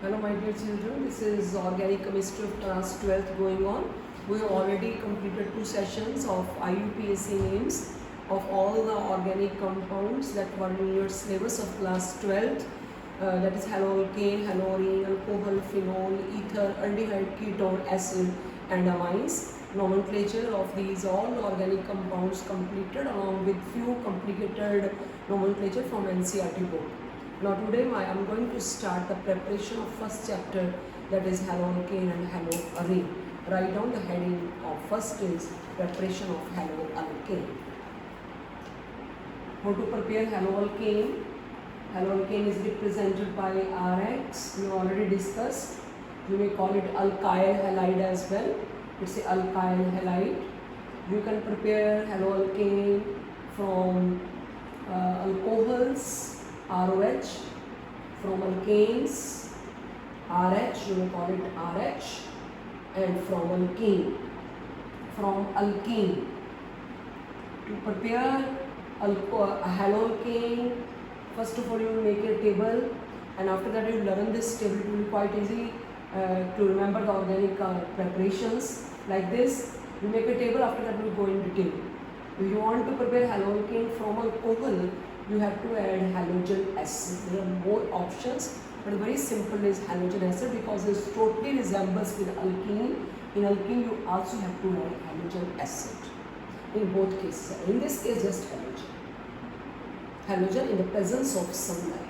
Hello my dear children, this is organic chemistry of class 12th going on. We have already completed 2 sessions of IUPAC names of all the organic compounds that were in your syllabus of class 12th. That is haloalkane, halorine, alcohol, phenol, ether, aldehyde, ketone, acid and amines. Nomenclature of these all organic compounds completed along with few complicated nomenclature from NCERT book. Now today I am going to start the preparation of first chapter, that is haloalkane and haloarine. Write down the heading of first is preparation of haloalkane. How to prepare haloalkane? Haloalkane is represented by RX. We already discussed. You may call it alkyl halide as well. It's a alkyl halide. You can prepare haloalkane from alcohols, ROH, from alkanes, RH, you may call it RH, and from alkene. From alkene. To prepare haloalkane, first of all you will make a table, and after that you will learn this table. It will be quite easy to remember the organic preparations. Like this, you make a table, after that we will go in detail. If you want to prepare haloalkane from alcohol, you have to add halogen acid. There are more options, but very simple is halogen acid because it totally resembles with alkene. In alkene, you also have to add halogen acid in both cases. In this case, just halogen. Halogen in the presence of sunlight.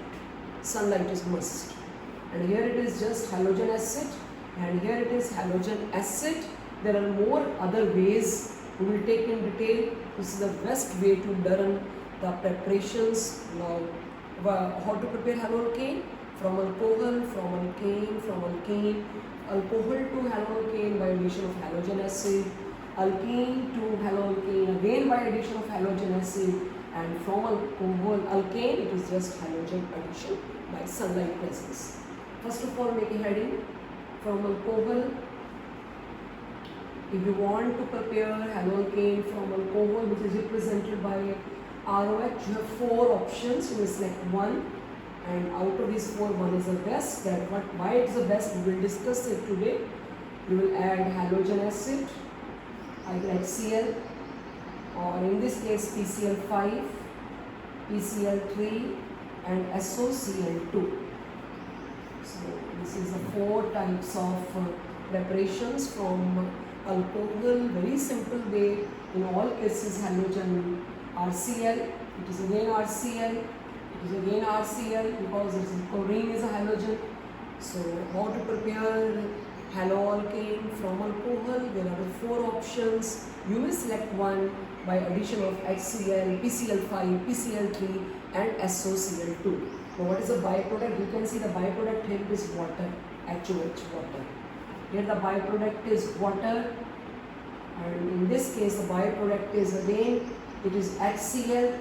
Sunlight is must. And here it is just halogen acid, and here it is halogen acid. There are more other ways we will take in detail. This is the best way to learn the preparations. Now, how to prepare haloalkane? From alcohol, from alkane, from alkane, alcohol to haloalkane by addition of halogen acid, alkene to haloalkane again by addition of halogen acid, and from alcohol, alkane, it is just halogen addition by sunlight presence. First of all, make a heading from alcohol. If you want to prepare haloalkane from alcohol, which is represented by ROH, you have 4 options. You will select one, and out of these 4, one is the best. Why it is the best, we will discuss it today. You will add halogen acid, either HCl, or in this case PCl5, PCl3 and SOCl2. So this is the 4 types of preparations from alcohol. Very simple way. In all cases, halogen RCl, it is again RCl, it is again RCl because chlorine is a halogen. So how to prepare haloalkane from alcohol? There are 4 options. You will select one by addition of HCl, PCl5, PCl3 and SOCl2. Now what is the byproduct? You can see the byproduct here is water, HOH, water. Here the byproduct is water, and in this case the byproduct is again, it is HCl,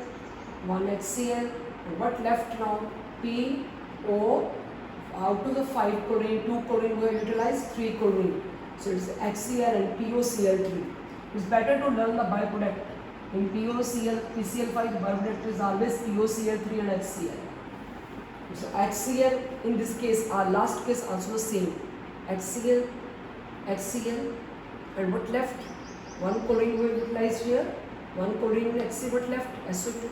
1 HCl, and what left now? PO, out of the 5 chlorine, 2 chlorine we have utilized, 3 chlorine. So it's HCl and POCl3. It's better to learn the byproduct. In PCl5, the byproduct is always POCl3 and HCl. So HCl, in this case, our last case also the same. HCl, HCl, and what left? 1 chlorine we have utilized here, 1 chlorine and HCl, what left? SO2.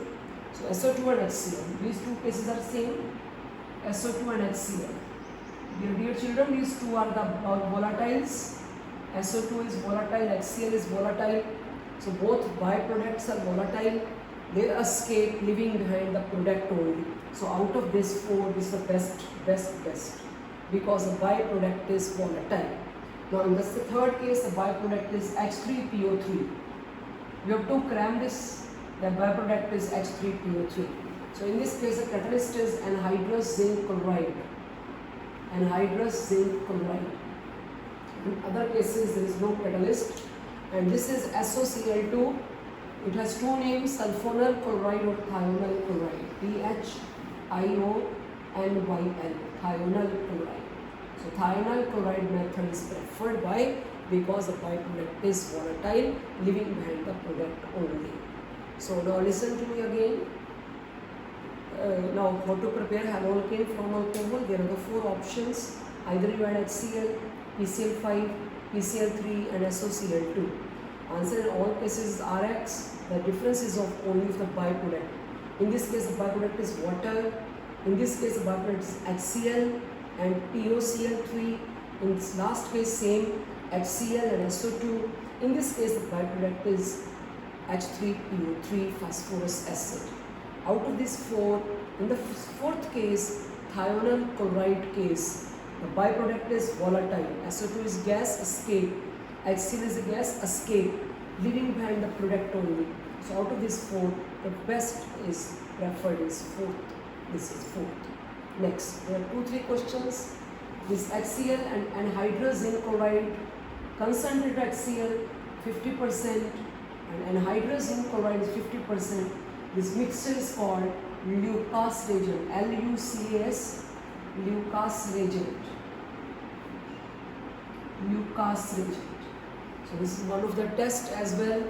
So SO2 and HCl, these 2 cases are same, SO2 and HCl. Dear children, these 2 are the volatiles. SO2 is volatile, HCl is volatile. So both byproducts are volatile. They escape leaving behind the product only. So out of this 4, this is the best because the byproduct is volatile. Now in the third case, the byproduct is H3PO3. We have to cram this. The byproduct is H3PO3. So in this case, the catalyst is anhydrous zinc chloride. Anhydrous zinc chloride. In other cases, there is no catalyst. And this is SOCl2. It has 2 names, sulfonal chloride or thionyl chloride. THIONYL, thionyl chloride. So thionyl chloride method is preferred. Why? Because the byproduct is volatile, leaving behind the product only. So now listen to me again. now how to prepare haloalkane from alcohol? There are the 4 options. Either you add HCl, PCl5, PCl3 and SOCl2. Answer in all cases is RX. The difference is of only the byproduct. In this case the byproduct is water. In this case the byproduct is HCl and POCl3. In this last case same HCl and SO2. In this case the byproduct is H3PO3 phosphorus acid. Out of these 4, in the 4th case, thionyl chloride case, the byproduct is volatile. SO2 is gas escape, HCl is a gas escape, leaving behind the product only. So out of these 4, the best is preferred is 4th. This is 4th. Next, there are 2-3 questions. This HCl and anhydrous zinc chloride, concentrated HCl 50% and anhydrous zinc chloride is 50%. This mixture is called Lucas reagent, LUCAS, Lucas reagent. Lucas reagent. So this is one of the tests as well.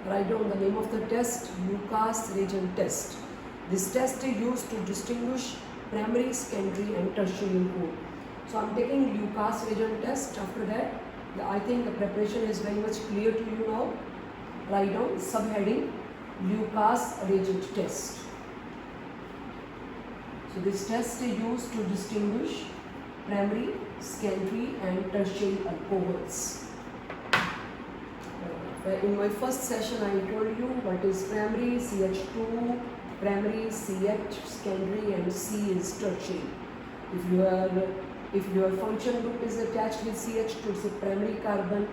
Write down the name of the test, Lucas reagent test. This test is used to distinguish primary, secondary and tertiary code. So I am taking Lucas reagent test. After that, I think the preparation is very much clear to you now. Write down subheading Lucas reagent test. So this test is used to distinguish primary, secondary and tertiary alcohols. In my first session I told you what is primary, CH2, primary, CH, secondary and C is tertiary. If your function group is attached with CH2, it's a primary carbon.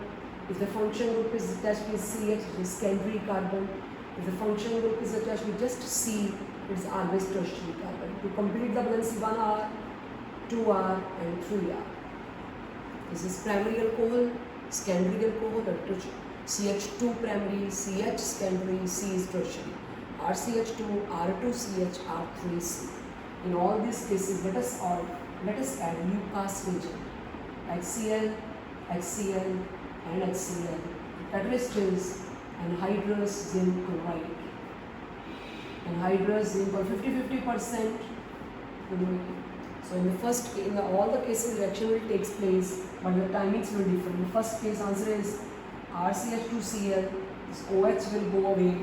If the function group is attached with CH, it is secondary carbon. If the function group is attached with just C, it is always tertiary carbon. To complete the valency 1R, 2R and 3R. This is primary alcohol, secondary alcohol or tertiary. CH2 primary, CH secondary, C is tertiary. RCH2, R2CH, R3C. In all these cases, let us add Lucas reagent. HCl, HCl and HCl. Catalyst is anhydrous zinc chloride. Anhydrous zinc or 50-50%. So in all the cases reaction will take place, but the timings will differ. In the first case answer is RCH2Cl, this OH will go away,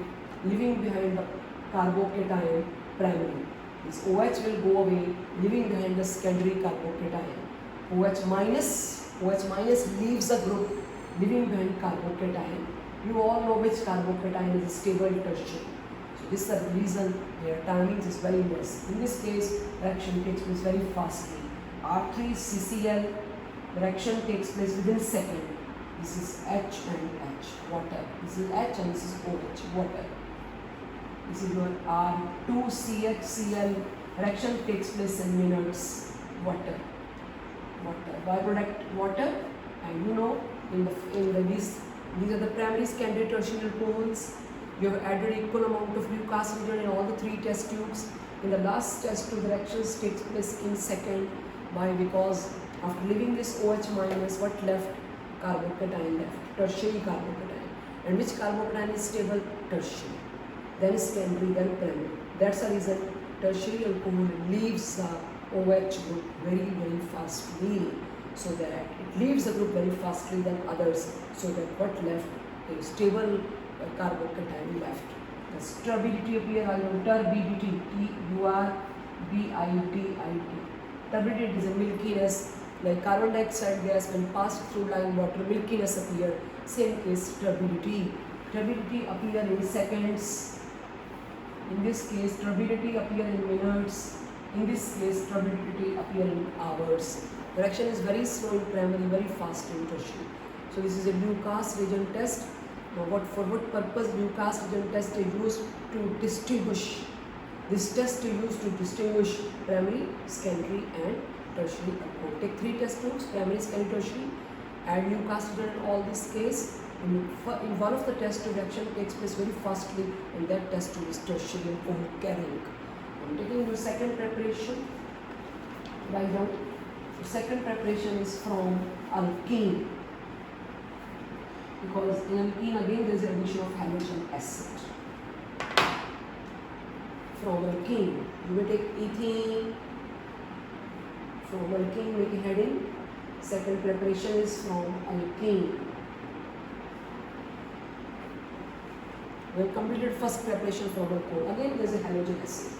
leaving behind the carbocation primary. This OH will go away, leaving behind the secondary carbocation. OH minus leaves the group, leaving behind carbocation. You all know which carbocation is stable tertiary. So this is the reason their timings is very less. In this case, reaction takes place very fastly. R3CCl, reaction takes place within second. This is H and H, water. This is H and this is OH, water. This is your R2CHCl, reaction takes place in minutes, water. Byproduct water, and you know these are the primary, secondary, tertiary alcohols. You have added equal amount of Lucas reagent in all the 3 test tubes. In the last test tube, the reactions takes place in second. Why? Because after leaving this OH minus, what left? Carbocation left, tertiary carbocation. And which carbocation is stable? Tertiary. Then secondary, then primary. That's the reason tertiary alcohol leaves the OH group very fastly. So that it leaves the group very fastly than others. So that what left is stable carbocation left. The turbidity appear on turbidity, Turbidity. Turbidity is a milkiness, like carbon dioxide gas when passed through lime water, milkiness appear. Same case turbidity. Turbidity appear in seconds. In this case, turbidity appear in minutes. In this case, turbidity appear in hours. The reaction is very slow in primary, very fast in tertiary. So this is a Lucas reagent test. Now for what purpose Lucas reagent test is used to distinguish? This test is used to distinguish primary, secondary and tertiary alcohol. Take 3 test tubes, primary, secondary, tertiary. Add Lucas reagent in all this case. In one of the test tube, reaction takes place very fastly, and that test tube is tertiary alcohol carrying. I'm taking your second preparation. Write down. The second preparation is from alkene. Because in alkene again there is addition of halogen acid. from alkene. You will take ethene from alkene, make a heading. Second preparation is from alkene. We have completed first preparation from alcohol. Again, there is a halogen acid,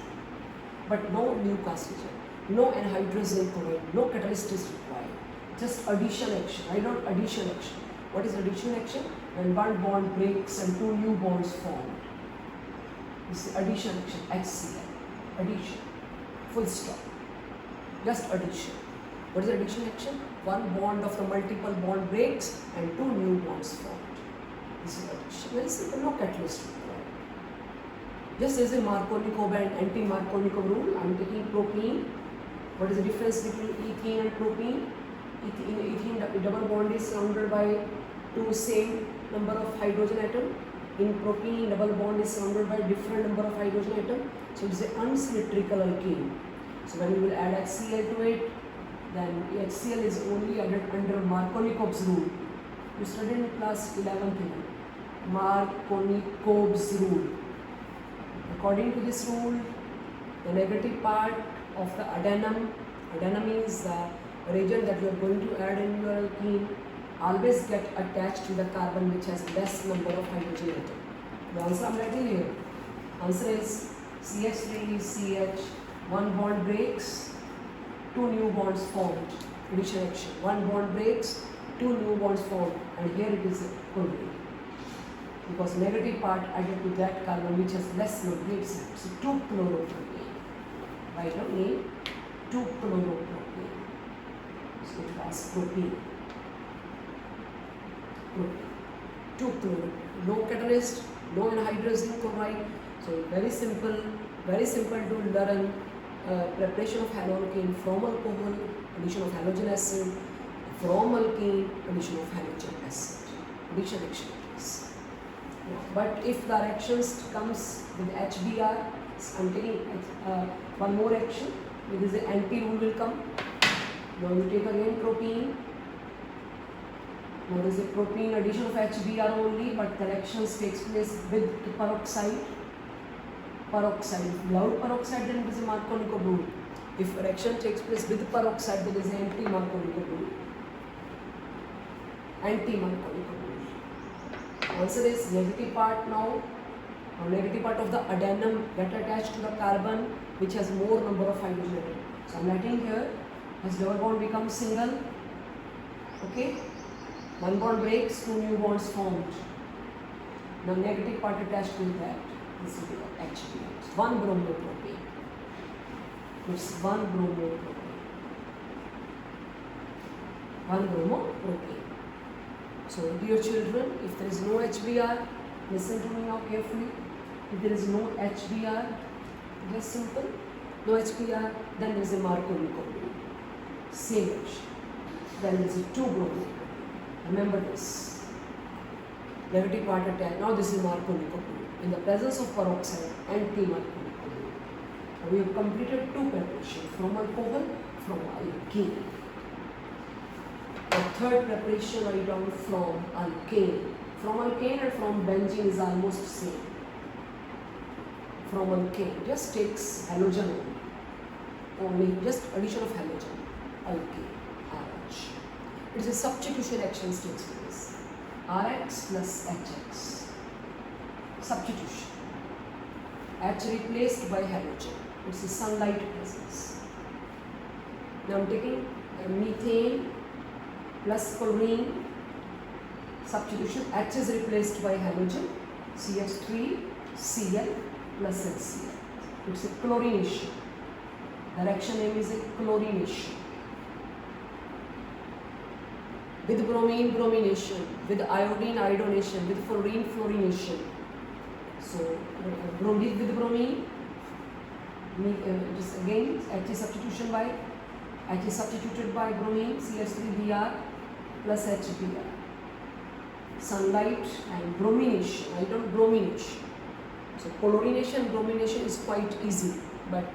but no new oxygen, no anhydrous chloride, no catalyst is required. Just addition action. Write down addition action. What is addition action? When one bond breaks and two new bonds form. This is addition action. HCl. Addition. Full stop. Just addition. What is addition action? One bond of the multiple bond breaks and two new bonds formed. This is addition. Very simple. No catalyst required. Just as a Markovnikov and anti-Markovnikov rule, I am taking propene. What is the difference between ethene and propene? Ethene double bond is surrounded by two same number of hydrogen atom. In propene, double bond is surrounded by different number of hydrogen atom. So it is an unsymmetrical alkene. So when we will add HCl to it, then HCl is only added under Markovnikov's rule. You studied in class 11th here. Markovnikov's rule. According to this rule, the negative part of the adenum is the reagent that you are going to add in your alkene, always get attached to the carbon which has less number of hydrogen atom. The answer I am writing here. Answer is CH3 CH. One bond breaks, two new bonds formed. Addition action. One bond breaks, two new bonds formed, and here it is chlorine. Because negative part added to that carbon which has less number. So 2-chloropropane. Write down name 2-chloropropane. So it was propene. 2-chloro. No catalyst, no anhydrous chloride. So very simple to learn preparation of haloalkane from alcohol, addition of halogen acid, from alkene, addition of halogen acid. Addition action. But if the reactions comes with HBr, I am taking one more action. There is an anti-rule will come. Now you take again propene. Now there is a propene addition of HBr only, but the reactions takes place with peroxide. Without peroxide, then it is a Markovnikov rule. If reaction takes place with peroxide, then it is an anti-Markovnikov rule. Anti-Markovnikov rule. Answer is negative part now. Now negative part of the adenum get attached to the carbon which has more number of hydrogen atom. So I am writing here as double bond becomes single. Okay. One bond breaks, two new bonds formed. Now negative part attached to that. This will be HBr. 1 bromopropane. It's 1 bromopropane. 1 bromopropane. So dear children, if there is no HBr, listen to me now carefully. If there is no HBr, just simple. No HBr, then there is a Markovnikov rule. Same action. Then there is a 2-bromopropane. Remember this. Negative part attached. Now this is Markovnikov rule. In the presence of peroxide, anti-Markovnikov rule. We have completed two preparations from alcohol, from alkene. The third preparation I done from alkane. From alkane and from benzene is almost same. From alkane, just takes halogen only, just addition of halogen, alkane, RH. It is a substitution action takes place. RX plus HX. Substitution. H replaced by halogen. It's a sunlight presence. Now I am taking methane plus chlorine. Substitution. H is replaced by halogen. CH3 Cl plus HCl. It's a chlorination. The reaction name is a chlorination. With bromine, bromination. With iodine, iodination. With fluorine, fluorination. So, with bromine, just again, H is substituted by bromine, CH3Br plus HBr. Sunlight and bromination, I don't bromination. So, chlorination, bromination is quite easy, but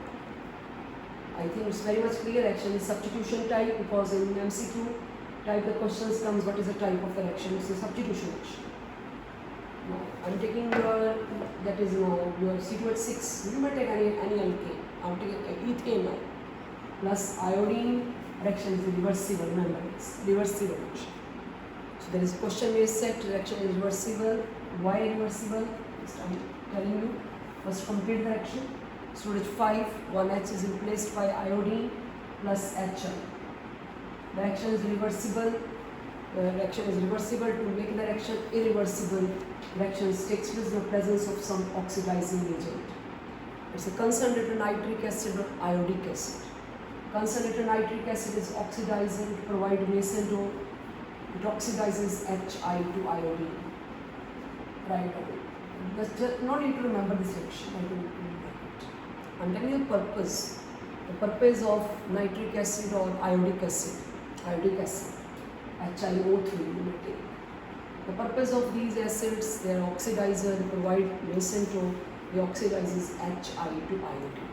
I think it's very much clear. Action is substitution type, because in MCQ type the questions comes what is the type of the reaction. It's a substitution action. Now I'm taking your, that is now your C2H6. You may take any alkane. I'm taking ethane now. Plus iodine reaction is reversible. Remember, it's reversible reaction. So there is question is set, reaction is reversible. Why reversible? I'm telling you. First complete the reaction. Storage 5, 1H is replaced by iodine plus HI. The reaction is reversible. The reaction is reversible. To make the reaction irreversible, reactions takes place in the presence of some oxidizing agent. It's a concentrated nitric acid or iodic acid. Concentrated nitric acid is oxidizing to provide mesentone. It oxidizes HI to iodine. Right away. Just not need to remember this reaction. I don't remember it. I'm telling you the purpose. The purpose of nitric acid or iodic acid. HiO3 you may take. The purpose of these acids, they are oxidizer, they provide mesentone, they oxidizes HI to iodine.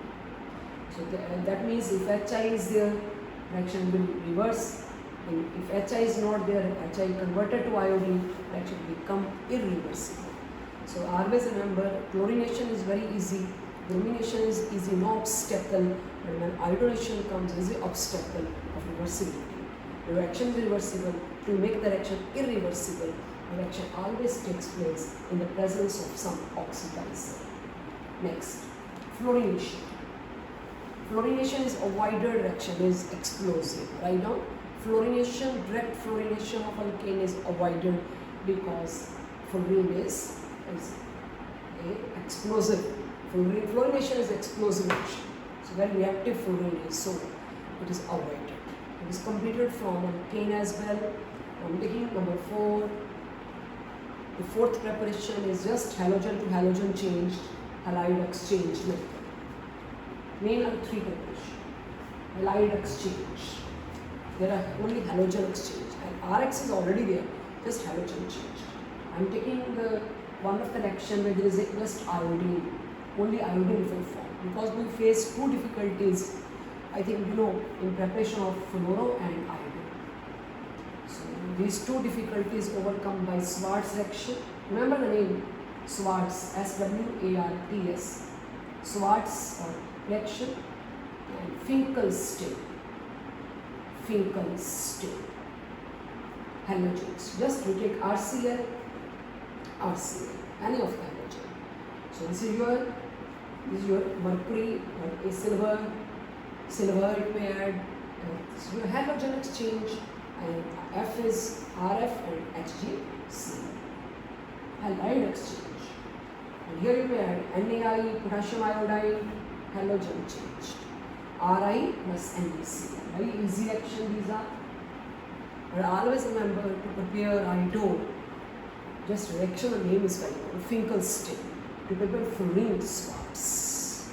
So that means if HI is there, reaction will reverse. And if HI is not there, HI converted to iodine, reaction will become irreversible. So always remember, chlorination is very easy, bromination is easy, no obstacle, and when iodination comes is the obstacle of reversibility. The reaction is reversible. To make the reaction irreversible, the reaction always takes place in the presence of some oxidizer. Next, fluorination. Fluorination is avoided reaction, is explosive. Right now, fluorination, direct fluorination of alkane is avoided because fluorine is a explosive. Fluorination is explosive reaction. So when reactive fluorine is so, it is avoided. It is completed from alkane as well. I'm taking number 4. The fourth preparation is just halogen to halogen changed, halide exchange method. Main are 3 preparations. Halide exchange. There are only halogen exchange, and RX is already there, just halogen changed. I'm taking the one of the reaction where there is just iodine, only iodine will form, because we face 2 difficulties, I think you know, in preparation of fluoro and iodine. So these 2 difficulties overcome by Swartz reaction. Remember the name Swartz, S-W-A-R-T-S, Swartz reaction, and Finkelstein, halogens. Just we take RCl, any of the halogen. So this is your mercury or a silver it may add. This is your halogen exchange, and F is RF and HgC. Halide exchange. And here you may add NaI, potassium iodide, halogen change. Ri plus NaC. Very easy action these are. But always remember to prepare iodine. Just reaction, the name is very good. Finkelstein. To prepare fluorine Swartz.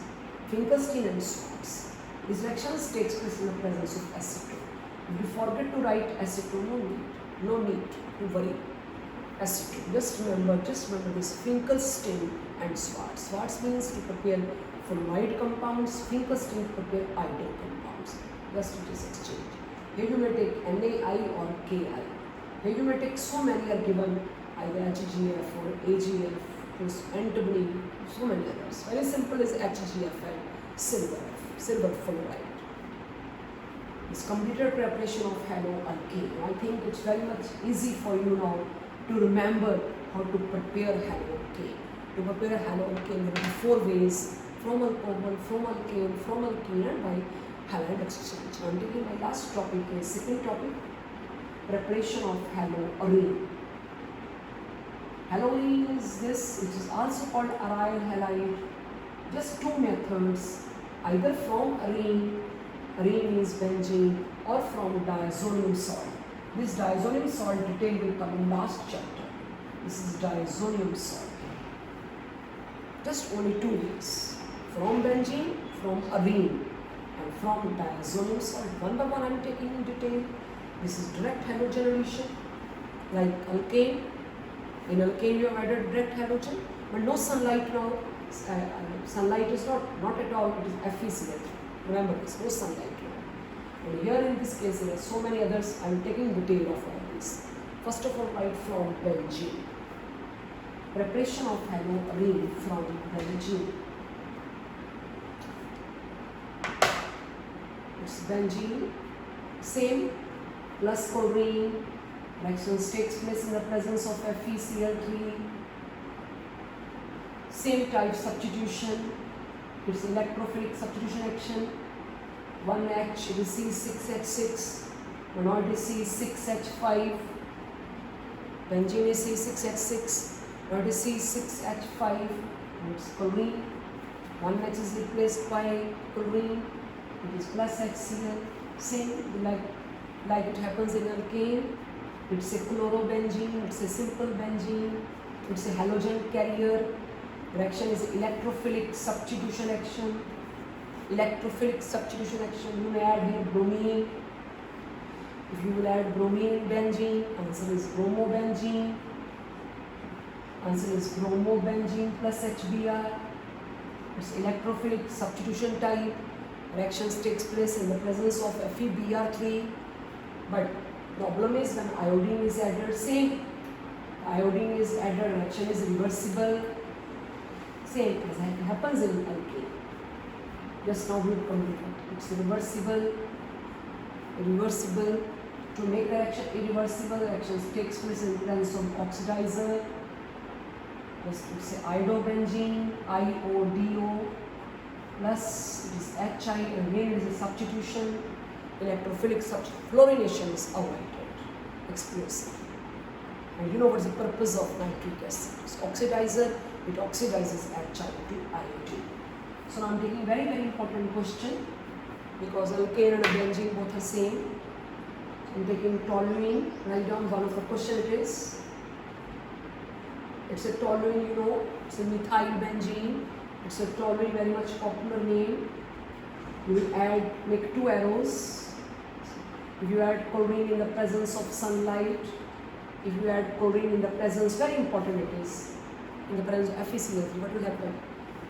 Finkelstein and Swartz. These reactions takes place in the presence of acetone. If you forget to write acetone, no need to worry. Acetone. Just remember this Finkelstein and Swartz. Swartz means to prepare fluoride compounds, Finkelstein to prepare iodine compounds. Just it is exchange. Here you may take NaI or Ki. Here you may take so many are given, either HGF or AGF, antimony, so many others. Very simple is HGF and silver fluoride. This completed preparation of haloalkane. I think it's very much easy for you now to remember how to prepare haloalkane. To prepare haloalkane, there are 4 ways: from alcohol, from alkene, and by halide exchange. I'm taking my last topic is second topic, preparation of haloarine. Haloarine is this, it is also called aryl halide. Just 2 methods, either from arene means benzene, or from diazonium salt. This diazonium salt detail will come in last chapter. This is diazonium salt. Just only 2 ways, from benzene, from arene, and from diazonium salt. One by one I am taking in detail. This is direct halogenation, like alkane. In alkane you have added direct halogen, but no sunlight now. Sunlight is not at all, it is FeCl3. Remember this, no sunlight now. And here in this case there are so many others, I am taking detail of all this. First of all, right from benzene. preparation of halorine from benzene. It's benzene, same, plus chlorine. Reactions takes place in the presence of FeCl3. Same type substitution. It's electrophilic substitution action. 1H receives 6H6, 1 receives 6H5. Benzene receives 6H6, 1 receives 6H5. And it's chlorine. 1H is replaced by chlorine. It is plus HCl. Same like it happens in alkane. It's a chlorobenzene. It's a simple benzene. It's a halogen carrier. Reaction is electrophilic substitution action. Electrophilic substitution action. You may add here bromine. If you will add bromine in benzene, answer is bromobenzene. Answer is bromobenzene plus HBr. It's electrophilic substitution type. Reactions takes place in the presence of FeBr3. But problem is when iodine is added, same. Iodine is added, reaction is reversible. Same as it happens in alkane. Just now we completed. It's reversible. Reversible. To make the reaction irreversible, reactions takes place in the presence of oxidizer. Just to say iodobenzene, IODO plus it is HI, and again it is a substitution. Electrophilic fluorination is avoided exclusively. And you know what is the purpose of nitric acid? It's oxidizer, it oxidizes HI to iodine. So now I am taking a very important question because alkane and benzene both are same. I am taking toluene. Write down one of the question it is. It's a toluene, you know, it's a methyl benzene. It's a toluene, very much popular name. You will add, make 2 arrows. If you add chlorine in the presence of sunlight, if you add chlorine in the presence, very important it is, in the presence of FeCl3, what will happen?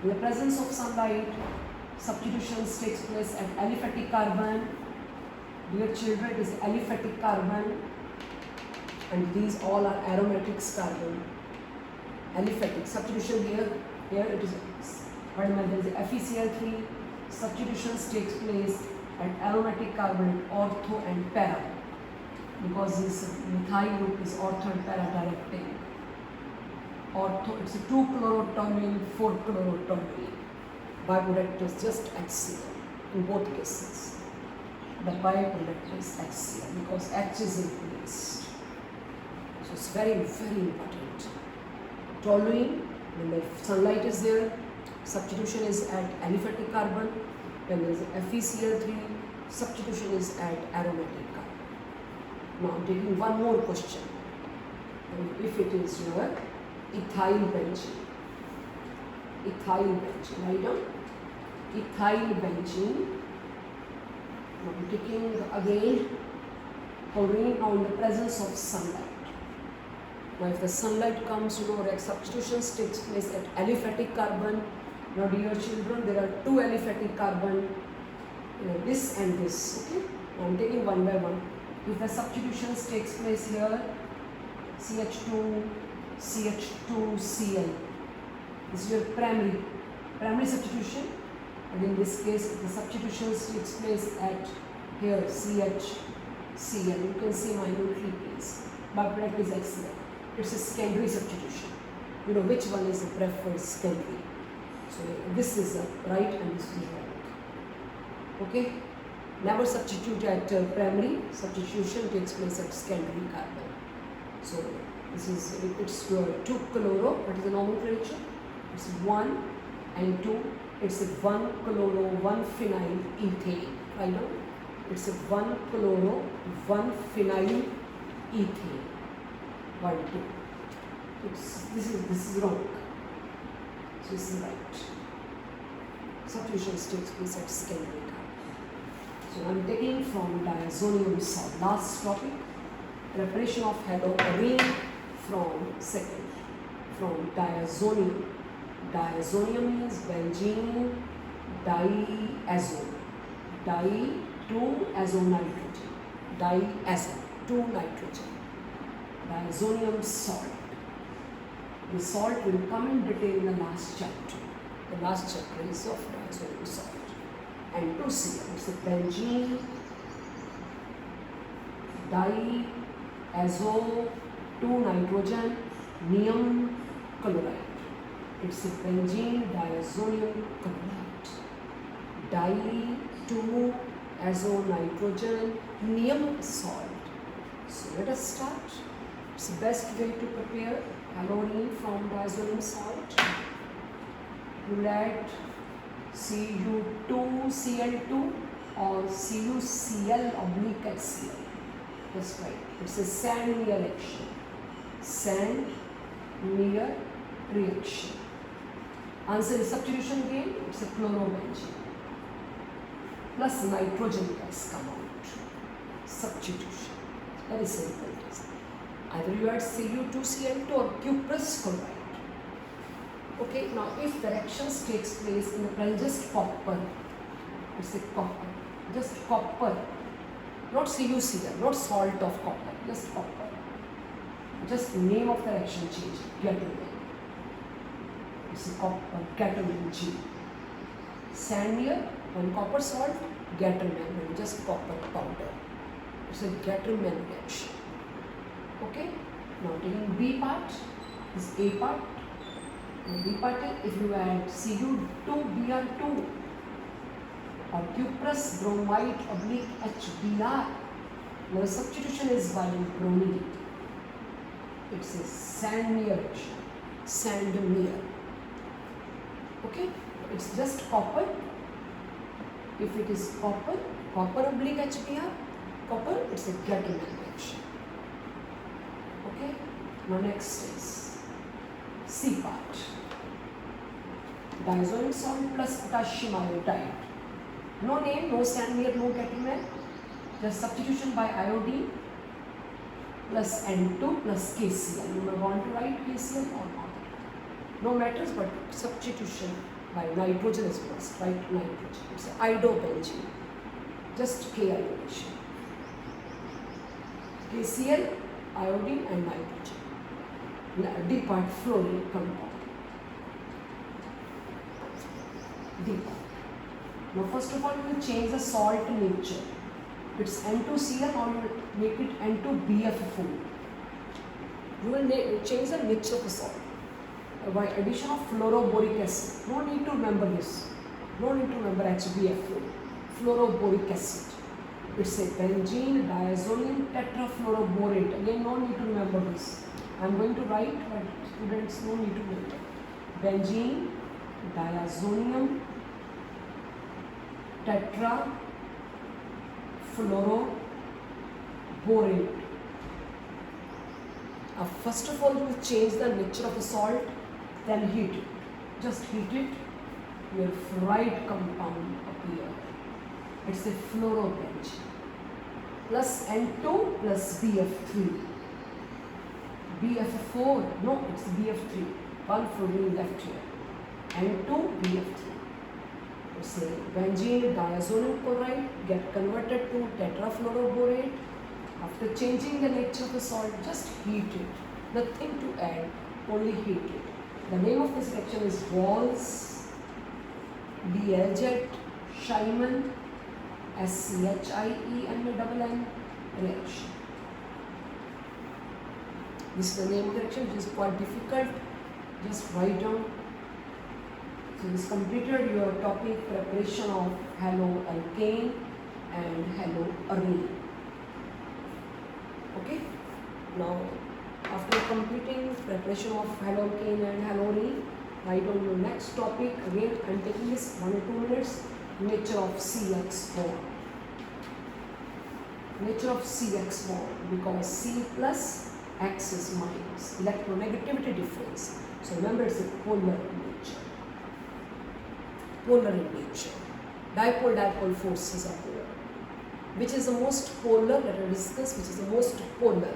In the presence of sunlight, substitutions takes place at aliphatic carbon. Dear children, it is aliphatic carbon, and these all are aromatic carbon. Aliphatic substitution here it is, what there is FeCl3, substitutions takes place at aromatic carbon at ortho and para, because this methyl group is ortho and para directing. Ortho, it's a 2-chlorotoluene, 4-chlorotoluene. Byproduct is just HCl in both cases. The byproduct is HCl because H is replaced. So it's very important. Toluene, when the sunlight is there, substitution is at aliphatic carbon. When there is FeCl3, substitution is at aromatic carbon. Now I am taking one more question. And if it is your ethyl benzene. Ethyl benzene, write down. Ethyl benzene. Now I am taking again chlorine now in the presence of sunlight. Now if the sunlight comes, you know, substitutions takes place at aliphatic carbon. Now dear children, there are 2 aliphatic carbon, this and this, okay. Now I am taking one by one. If the substitutions takes place here, CH2, CH2, Cl. This is your primary substitution. And in this case, the substitutions takes place at here, CH, Cl. You can see minutely please. But that is HCl. It's a secondary substitution. You know which one is the preferred secondary. So this is right and this is wrong. Okay? Never substitute at primary. Substitution takes place at secondary carbon. So this is, it's your 2-chloro. What is the nomenclature? It's 1 and 2. It's a 1-chloro, 1-phenyl ethane. Right now, it's a 1-chloro, 1-phenyl ethane. 1, 2. This is wrong. So this is right. Substitution takes place at secondary carbon. So I am taking from diazonium salt. Last topic, preparation of halorine from second, from diazonium. Diazonium means benzene diazone. Di 2 azo nitrogen. Diazo 2 nitrogen. Diazonium salt. The salt will come in detail in the last chapter. The last chapter is of diazonium salt. And 2Cl, it's a benzene, diazo, 2 nitrogen, neum chloride. It's a benzene diazonium chloride. Di 2 azo nitrogen neum salt. So let us start. It's the best way to prepare halorine from diazonium salt. You will add Cu2Cl2 or CuCl/HCl. That's right. It's a Sand-Meyer reaction. Sand-Meyer reaction. Answer is substitution again. It's a chlorobenzene. Plus nitrogen gas come out. Substitution. Very simple. Either you add Cu2Cl2 or cuprous chloride. Okay, now if the reactions takes place in the present, just copper, it's a copper, just copper, not CuCl, not salt of copper, just copper. Just name of the reaction change, Gattermann. It's a copper, Gattermann G. Sand-Meyer, one copper salt, Gattermann, just copper powder. It's a Gattermann reaction. Okay, now taking B part, this A part. In B part, if you add Cu2Br2 or cuprous bromide/HBr, now substitution is by bromine. It's a Sand-Meyer reaction. Sand-Meyer. Okay, it's just copper. If it is copper/HBr, copper, it's a Gattermann reaction. Okay, now next is C part. Diazonium salt plus potassium iodide. No name, no Sand-Meyer, no Gattermann. Just substitution by iodine plus N2 plus KCl. You may want to write KCl or not. No matters, but substitution by nitrogen is must. Write nitrogen. It's iodobenzene. Just K iodation. KCl, iodine and nitrogen. D part, fluorine compound. D part. Now first of all, we will change the salt nature. It's N2Cl or we will make it N2BF4. We will change the nature of the salt by addition of fluoroboric acid. No need to remember this. No need to remember HBF4. Fluoroboric acid. It's a benzene diazonium tetrafluoroborate. Again, no need to remember this. I am going to write, but students no need to remember. Benzene diazonium tetrafluoroborate. First of all, we will change the nature of the salt, then heat it. Just heat it, your fluoride compound appear. It's a fluorobenzene plus N2 plus BF3. BF4, no, it's BF3. One fluorine left here. N2 BF3. It's a benzene diazonium chloride get converted to tetrafluoroborate. After changing the nature of the salt, just heat it. Nothing to add, only heat it. The name of this reaction is Walls, Liège, Scheiman, SCHIEMANN reaction. This is the name of the reaction, which is quite difficult. Just write down. So this completed your topic preparation of haloalkane and haloarene. Okay. Now, after completing preparation of haloalkane and haloarene, write down your next topic. Again, I am taking this 1 or 2 minutes. Nature of CX bond. Nature of CX bond, because C plus X is minus. Electronegativity difference. So remember, it's a polar in nature. Polar in nature. Dipole-dipole forces are polar. Which is the most polar? Let us discuss which is the most polar.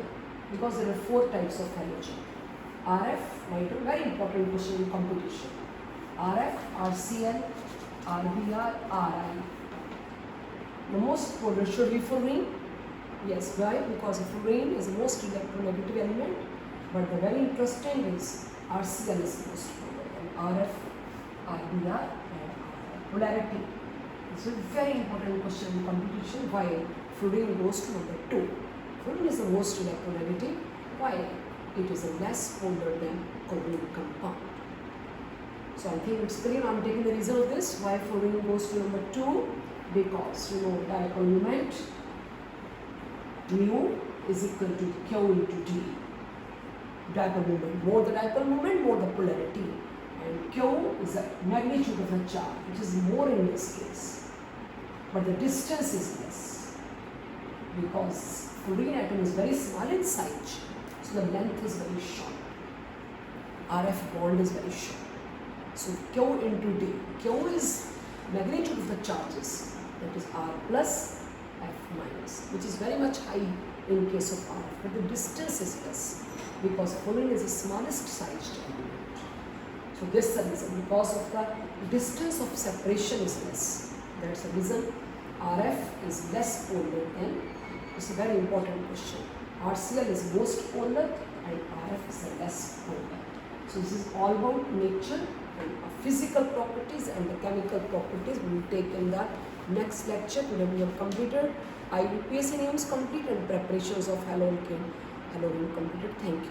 Because there are 4 types of halogen. RF, very important question in competition. RF, RCl, RBr, Ri. The most polar should be fluorine. Yes, why? Because fluorine is the most electronegative element. But the very interesting is RCl is most polar, and RF, RBr, and RR. Polarity. This is a very important question in competition. Why fluorine goes to number 2? Fluorine is the most electronegative. Why? It is a less polar than chlorine compound. So I think it's clear. I'm taking the reason of this. Why fluorine goes to number 2? Because you know dipole moment mu is equal to Q into D. Dipole moment, more the dipole moment, more the polarity. And Q is the magnitude of the charge, which is more in this case. But the distance is less. Because fluorine atom is very small in size, so the length is very short. RF bond is very short. So Q into D. Q is magnitude of the charges, that is R plus F minus, which is very much high in case of RF, but the distance is less because fluorine is the smallest sized element. So this is the reason, because of the distance of separation is less. That's the reason RF is less polar than. It's a very important question. RCl is most polar and RF is the less polar. So this is all about nature and physical properties and the chemical properties we will take in the next lecture. Today we have completed IUPAC names complete and preparations of halon completed. Thank you.